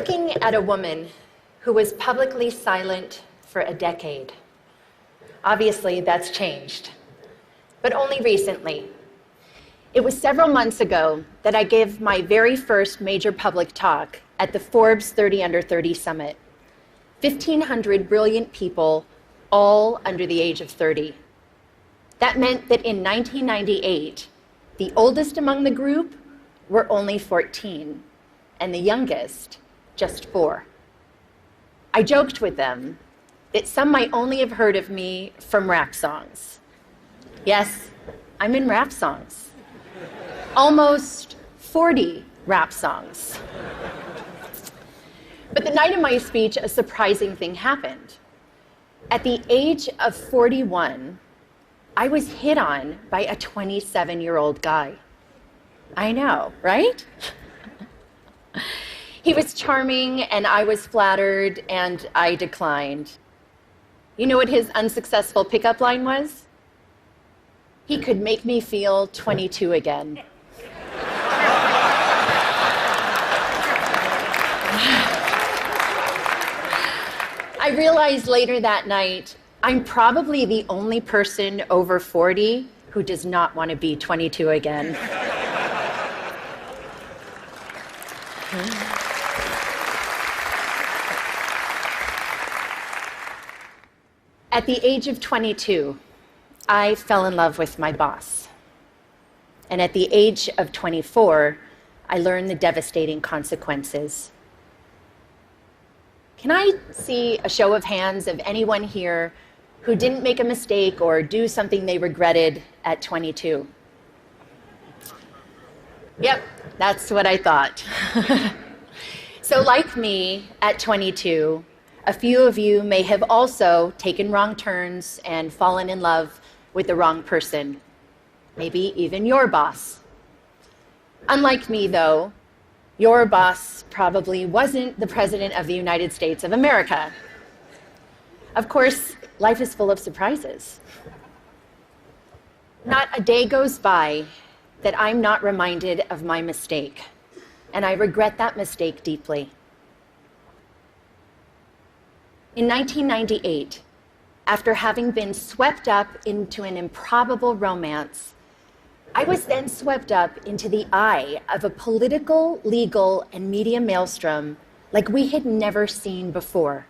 looking at a woman who was publicly silent for a decade. Obviously, that's changed, but only recently. It was several months ago that I gave my very first major public talk at the Forbes 30 Under 30 Summit. 1,500 brilliant people, all under the age of 30. That meant that in 1998, the oldest among the group were only 14, and the youngest just 4. I joked with them that some might only have heard of me from rap songs. Yes, I'm in rap songs. Almost 40 rap songs. But the night of my speech, a surprising thing happened. At the age of 41, I was hit on by a 27-year-old guy. I know, right? He was charming, and I was flattered, and I declined. You know what his unsuccessful pickup line was? He could make me feel 22 again. I realized later that night, I'm probably the only person over 40 who does not want to be 22 again. At the age of 22, I fell in love with my boss. And at the age of 24, I learned the devastating consequences. Can I see a show of hands of anyone here who didn't make a mistake or do something they regretted at 22? Yep, that's what I thought. So like me, at 22, a few of you may have also taken wrong turns and fallen in love with the wrong person, maybe even your boss. Unlike me, though, your boss probably wasn't the President of the United States of America. Of course, life is full of surprises. Not a day goes by that I'm not reminded of my mistake, and I regret that mistake deeply. In 1998, after having been swept up into an improbable romance, I was then swept up into the eye of a political, legal, and media maelstrom like we had never seen before.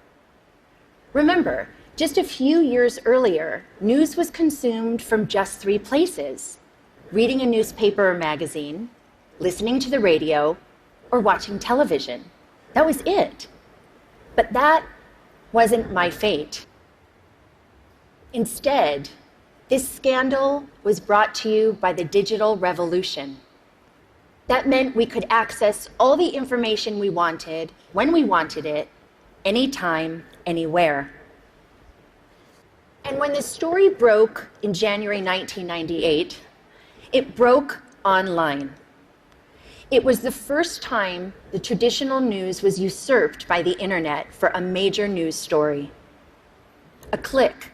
Remember, just a few years earlier, news was consumed from just 3 places: reading a newspaper or magazine, listening to the radio, or watching television. That was it. But that wasn't my fate. Instead, this scandal was brought to you by the digital revolution. That meant we could access all the information we wanted, when we wanted it, anytime, anywhere. And when the story broke in January 1998, it broke online. It was the first time the traditional news was usurped by the internet for a major news story. A click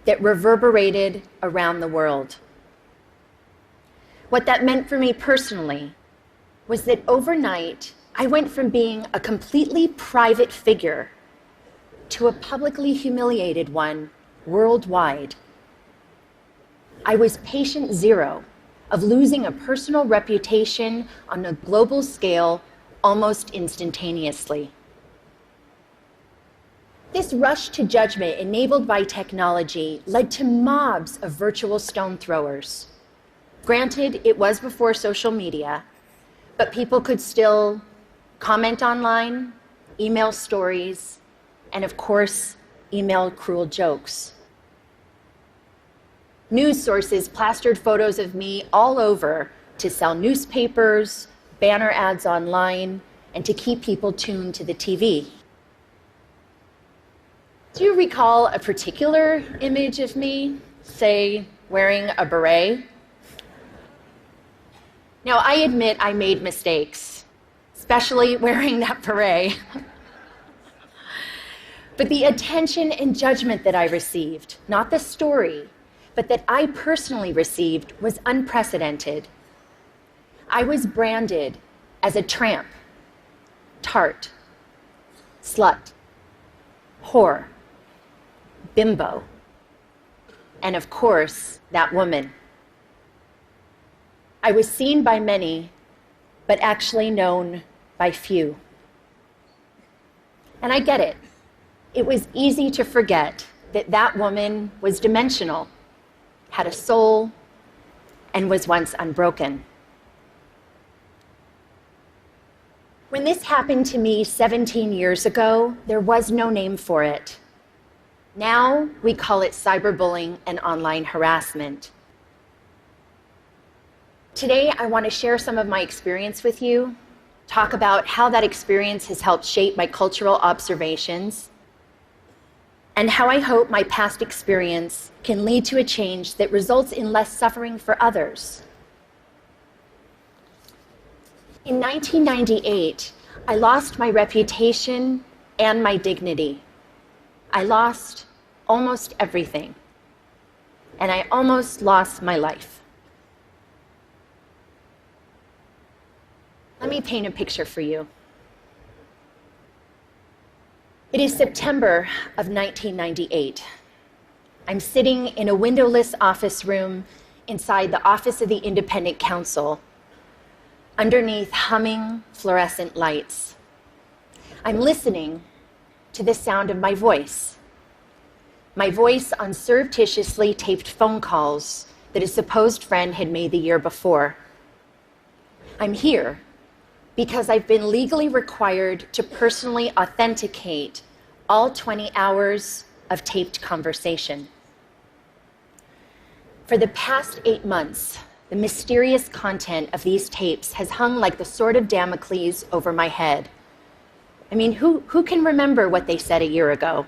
that reverberated around the world. What that meant for me personally was that overnight, I went from being a completely private figure to a publicly humiliated one worldwide. I was patient zero of losing a personal reputation on a global scale almost instantaneously. This rush to judgment enabled by technology led to mobs of virtual stone throwers. Granted, it was before social media, but people could still comment online, email stories, and of course, email cruel jokes. News sources plastered photos of me all over to sell newspapers, banner ads online, and to keep people tuned to the TV. Do you recall a particular image of me, say, wearing a beret? Now, I admit I made mistakes, especially wearing that beret. But the attention and judgment that I received, not the story, but that I personally received, was unprecedented. I was branded as a tramp, tart, slut, whore, bimbo, and of course, that woman. I was seen by many, but actually known by few. And I get it. It was easy to forget that that woman was dimensional, had a soul, and was once unbroken. When this happened to me 17 years ago, there was no name for it. Now we call it cyberbullying and online harassment. Today, I want to share some of my experience with you, talk about how that experience has helped shape my cultural observations, and how I hope my past experience can lead to a change that results in less suffering for others. In 1998, I lost my reputation and my dignity. I lost almost everything, and I almost lost my life. Let me paint a picture for you. It is September of 1998. I'm sitting in a windowless office room inside the office of the Independent Counsel, underneath humming fluorescent lights. I'm listening to the sound of my voice on surreptitiously taped phone calls that a supposed friend had made the year before. I'm here because I've been legally required to personally authenticate all 20 hours of taped conversation. For the past 8 months, the mysterious content of these tapes has hung like the sword of Damocles over my head. I mean, who can remember what they said a year ago?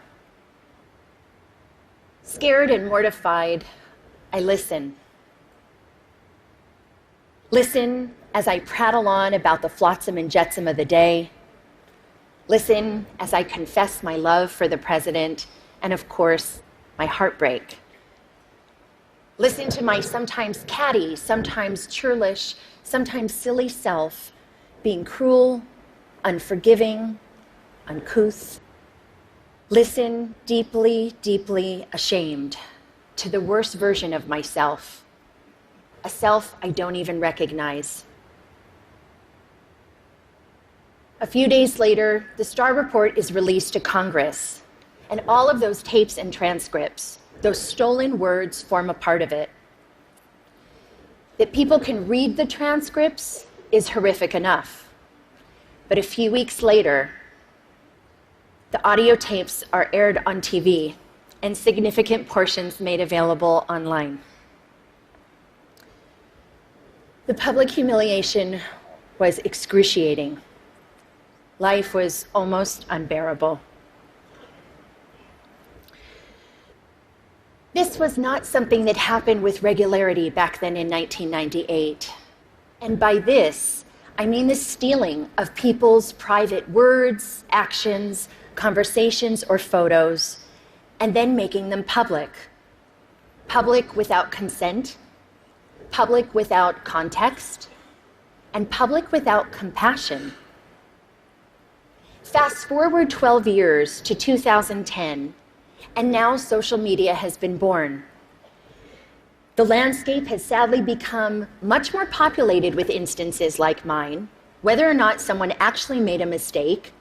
Scared and mortified, I listen. Listen as I prattle on about the flotsam and jetsam of the day. Listen as I confess my love for the president and, of course, my heartbreak. Listen to my sometimes catty, sometimes churlish, sometimes silly self being cruel, unforgiving, uncouth. Listen deeply, deeply ashamed to the worst version of myself, a self I don't even recognize. A few days later, the Starr Report is released to Congress, and all of those tapes and transcripts, those stolen words, form a part of it. That people can read the transcripts is horrific enough. But a few weeks later, the audio tapes are aired on TV and significant portions made available online. The public humiliation was excruciating. Life was almost unbearable. This was not something that happened with regularity back then in 1998. And by this, I mean the stealing of people's private words, actions, conversations, or photos, and then making them public. Public without consent, public without context, and public without compassion. Fast forward 12 years to 2010, and now social media has been born. The landscape has sadly become much more populated with instances like mine, whether or not someone actually made a mistake,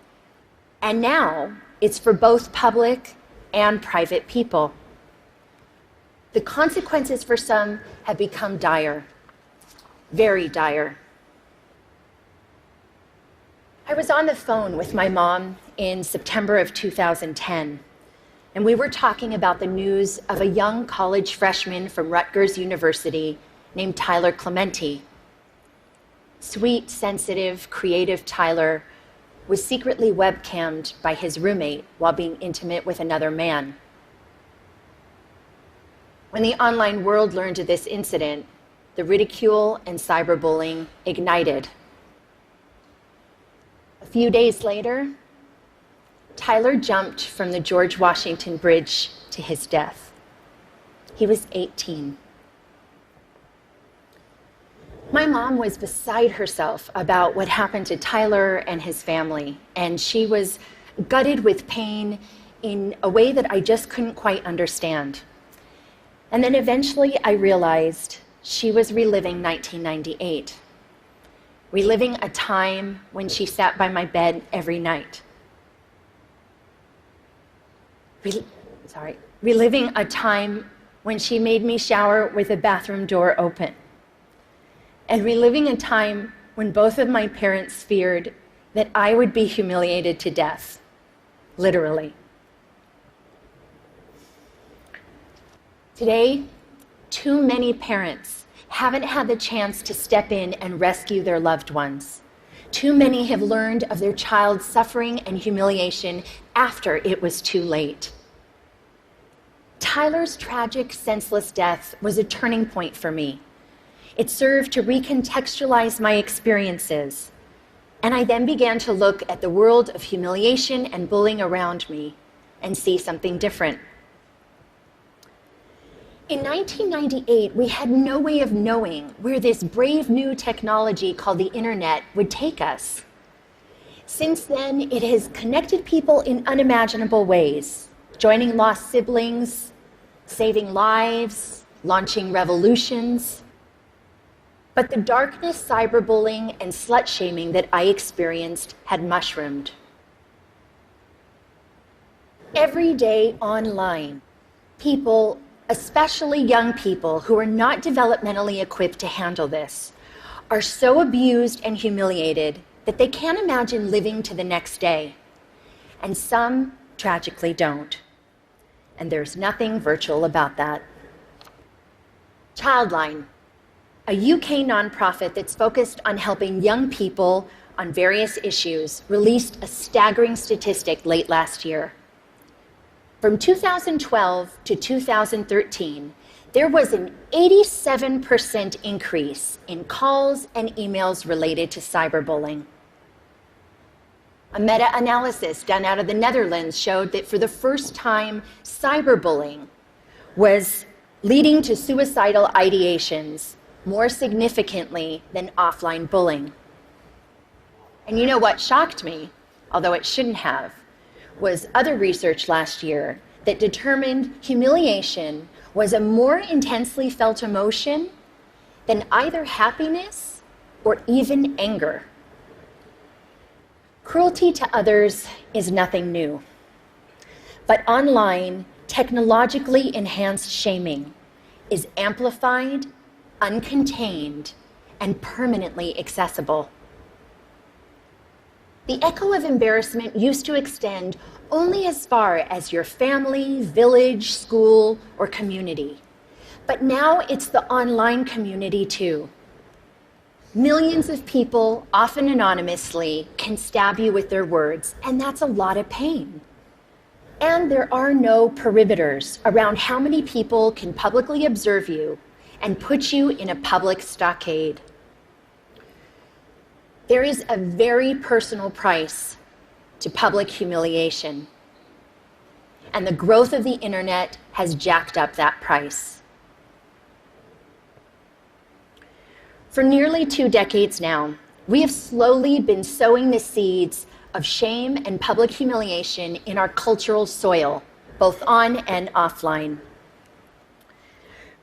and now it's for both public and private people. The consequences for some have become dire, very dire. I was on the phone with my mom in September of 2010, and we were talking about the news of a young college freshman from Rutgers University named Tyler Clementi. Sweet, sensitive, creative Tyler was secretly webcammed by his roommate while being intimate with another man. When the online world learned of this incident, the ridicule and cyberbullying ignited. A few days later, Tyler jumped from the George Washington Bridge to his death. He was 18. My mom was beside herself about what happened to Tyler and his family, and she was gutted with pain in a way that I just couldn't quite understand. And then eventually I realized she was reliving 1998, reliving a time when she sat by my bed every night. Reliving a time when she made me shower with the bathroom door open. And reliving a time when both of my parents feared that I would be humiliated to death, literally. Today, too many parents haven't had the chance to step in and rescue their loved ones. Too many have learned of their child's suffering and humiliation after it was too late. Tyler's tragic, senseless death was a turning point for me. It served to recontextualize my experiences, and I then began to look at the world of humiliation and bullying around me and see something different. In 1998, we had no way of knowing where this brave new technology called the internet would take us. Since then, it has connected people in unimaginable ways, joining lost siblings, saving lives, launching revolutions. But the darkness, cyberbullying, and slut-shaming that I experienced had mushroomed. Every day online, people, especially young people who are not developmentally equipped to handle this, are so abused and humiliated that they can't imagine living to the next day. And some tragically don't. And there's nothing virtual about that. Childline, a UK nonprofit that's focused on helping young people on various issues, released a staggering statistic late last year. From 2012 to 2013, there was an 87% increase in calls and emails related to cyberbullying. A meta-analysis done out of the Netherlands showed that for the first time, cyberbullying was leading to suicidal ideations more significantly than offline bullying. And you know what shocked me, although it shouldn't have, was other research last year that determined humiliation was a more intensely felt emotion than either happiness or even anger. Cruelty to others is nothing new. But online, technologically enhanced shaming is amplified, uncontained, and permanently accessible. The echo of embarrassment used to extend only as far as your family, village, school, or community. But now it's the online community too. Millions of people, often anonymously, can stab you with their words, and that's a lot of pain. And there are no perimeters around how many people can publicly observe you and put you in a public stockade. There is a very personal price to public humiliation, and the growth of the internet has jacked up that price. For nearly 2 decades now, we have slowly been sowing the seeds of shame and public humiliation in our cultural soil, both on and offline.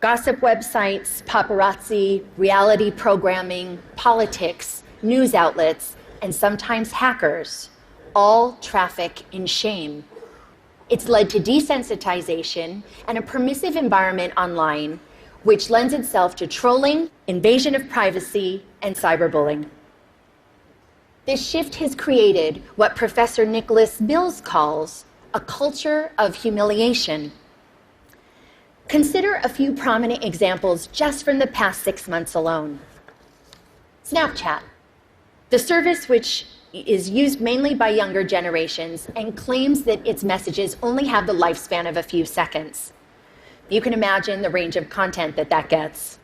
Gossip websites, paparazzi, reality programming, politics, news outlets, and sometimes hackers all traffic in shame. It's led to desensitization and a permissive environment online, which lends itself to trolling, invasion of privacy, and cyberbullying. This shift has created what Professor Nicholas Mills calls a culture of humiliation. Consider a few prominent examples just from the past 6 months alone. Snapchat, the service which is used mainly by younger generations and claims that its messages only have the lifespan of a few seconds. You can imagine the range of content that gets.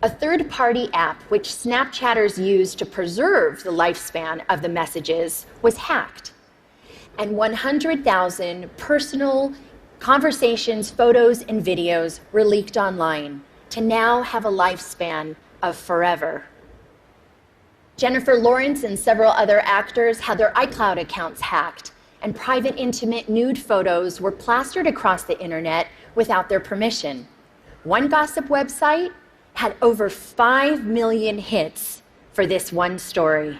A third-party app which Snapchatters use to preserve the lifespan of the messages was hacked, and 100,000 personal conversations, photos, and videos were leaked online to now have a lifespan of forever. Jennifer Lawrence and several other actors had their iCloud accounts hacked, and private, intimate nude photos were plastered across the internet without their permission. One gossip website had over 5 million hits for this one story.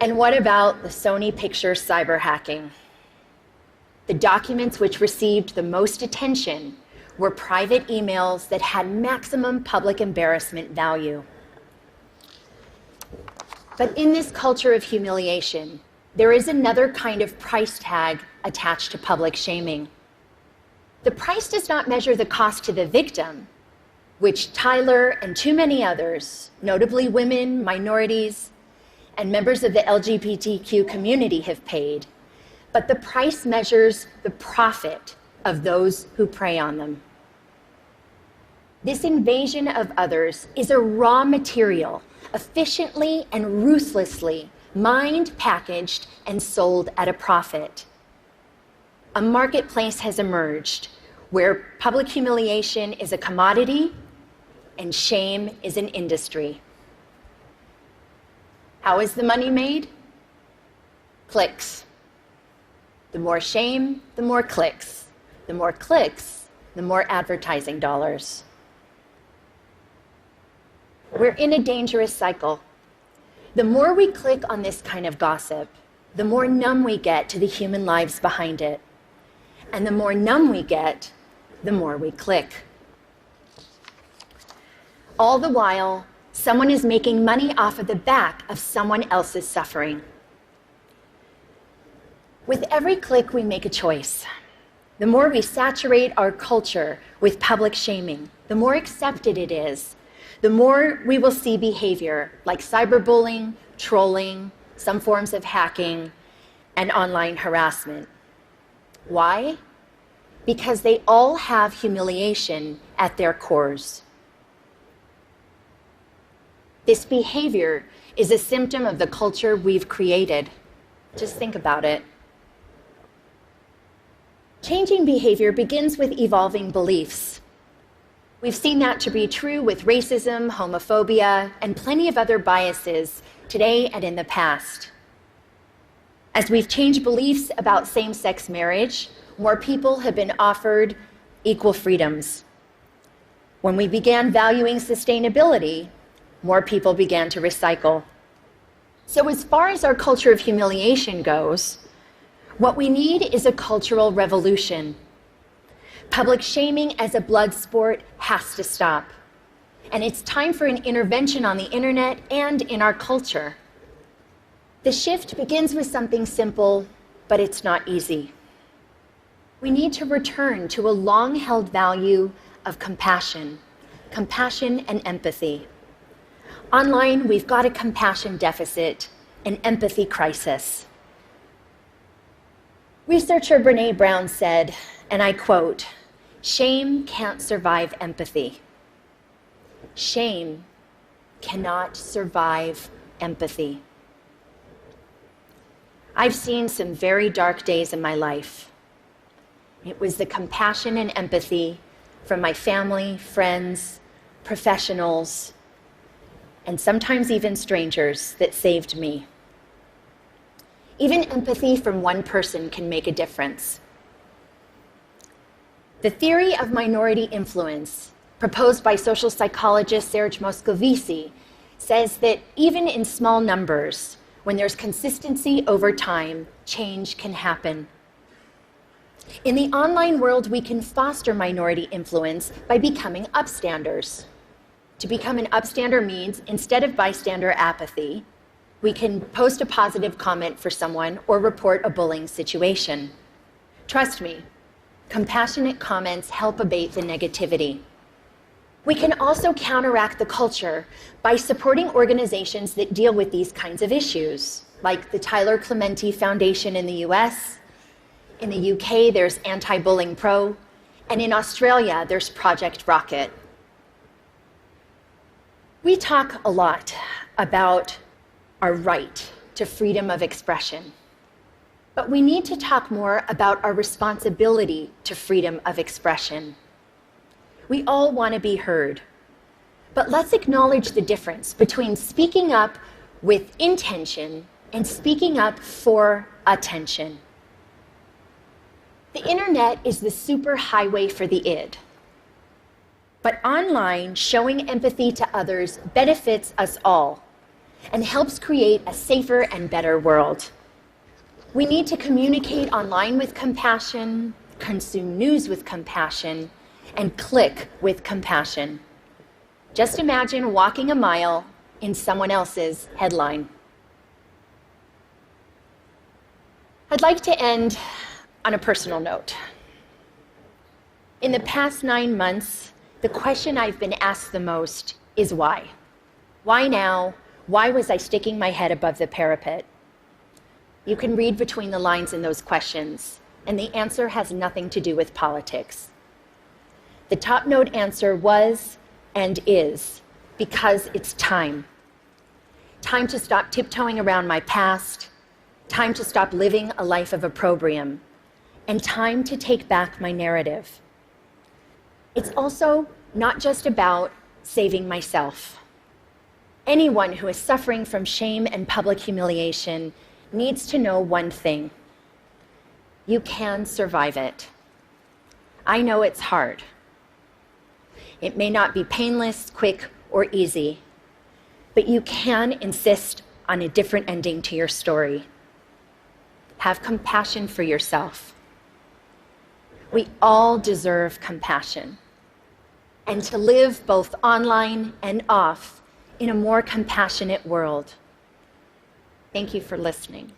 And what about the Sony Pictures cyber hacking? The documents which received the most attention were private emails that had maximum public embarrassment value. But in this culture of humiliation, there is another kind of price tag attached to public shaming. The price does not measure the cost to the victim, which Tyler and too many others, notably women, minorities, and members of the LGBTQ community have paid, but the price measures the profit of those who prey on them. This invasion of others is a raw material, efficiently and ruthlessly mined, packaged, and sold at a profit. A marketplace has emerged where public humiliation is a commodity and shame is an industry. How is the money made? Clicks. The more shame, the more clicks. The more clicks, the more advertising dollars. We're in a dangerous cycle. The more we click on this kind of gossip, the more numb we get to the human lives behind it. And the more numb we get, the more we click. All the while, someone is making money off of the back of someone else's suffering. With every click, we make a choice. The more we saturate our culture with public shaming, the more accepted it is, the more we will see behavior like cyberbullying, trolling, some forms of hacking, and online harassment. Why? Because they all have humiliation at their cores. This behavior is a symptom of the culture we've created. Just think about it. Changing behavior begins with evolving beliefs. We've seen that to be true with racism, homophobia, and plenty of other biases today and in the past. As we've changed beliefs about same-sex marriage, more people have been offered equal freedoms. When we began valuing sustainability, more people began to recycle. So as far as our culture of humiliation goes, what we need is a cultural revolution. Public shaming as a blood sport has to stop. And it's time for an intervention on the internet and in our culture. The shift begins with something simple, but it's not easy. We need to return to a long-held value of compassion and empathy. Online, we've got a compassion deficit, an empathy crisis. Researcher Brené Brown said, and I quote, "Shame can't survive empathy. Shame cannot survive empathy." I've seen some very dark days in my life. It was the compassion and empathy from my family, friends, professionals, and sometimes even strangers that saved me. Even empathy from one person can make a difference. The theory of minority influence, proposed by social psychologist Serge Moscovici, says that even in small numbers, when there's consistency over time, change can happen. In the online world, we can foster minority influence by becoming upstanders. To become an upstander means, instead of bystander apathy, we can post a positive comment for someone or report a bullying situation. Trust me, compassionate comments help abate the negativity. We can also counteract the culture by supporting organizations that deal with these kinds of issues, like the Tyler Clementi Foundation in the US. In the UK, there's Anti-Bullying Pro, and in Australia, there's Project Rocket. We talk a lot about our right to freedom of expression, but we need to talk more about our responsibility to freedom of expression. We all want to be heard, but let's acknowledge the difference between speaking up with intention and speaking up for attention. The internet is the superhighway for the id. But online, showing empathy to others benefits us all and helps create a safer and better world. We need to communicate online with compassion, consume news with compassion, and click with compassion. Just imagine walking a mile in someone else's headline. I'd like to end on a personal note. In the past 9 months, the question I've been asked the most is why? Why now? Why was I sticking my head above the parapet? You can read between the lines in those questions, and the answer has nothing to do with politics. The top note answer was and is because it's time. Time to stop tiptoeing around my past, time to stop living a life of opprobrium, and time to take back my narrative. It's also not just about saving myself. Anyone who is suffering from shame and public humiliation needs to know one thing. You can survive it. I know it's hard. It may not be painless, quick, or easy, but you can insist on a different ending to your story. Have compassion for yourself. We all deserve compassion, and to live both online and off in a more compassionate world. Thank you for listening.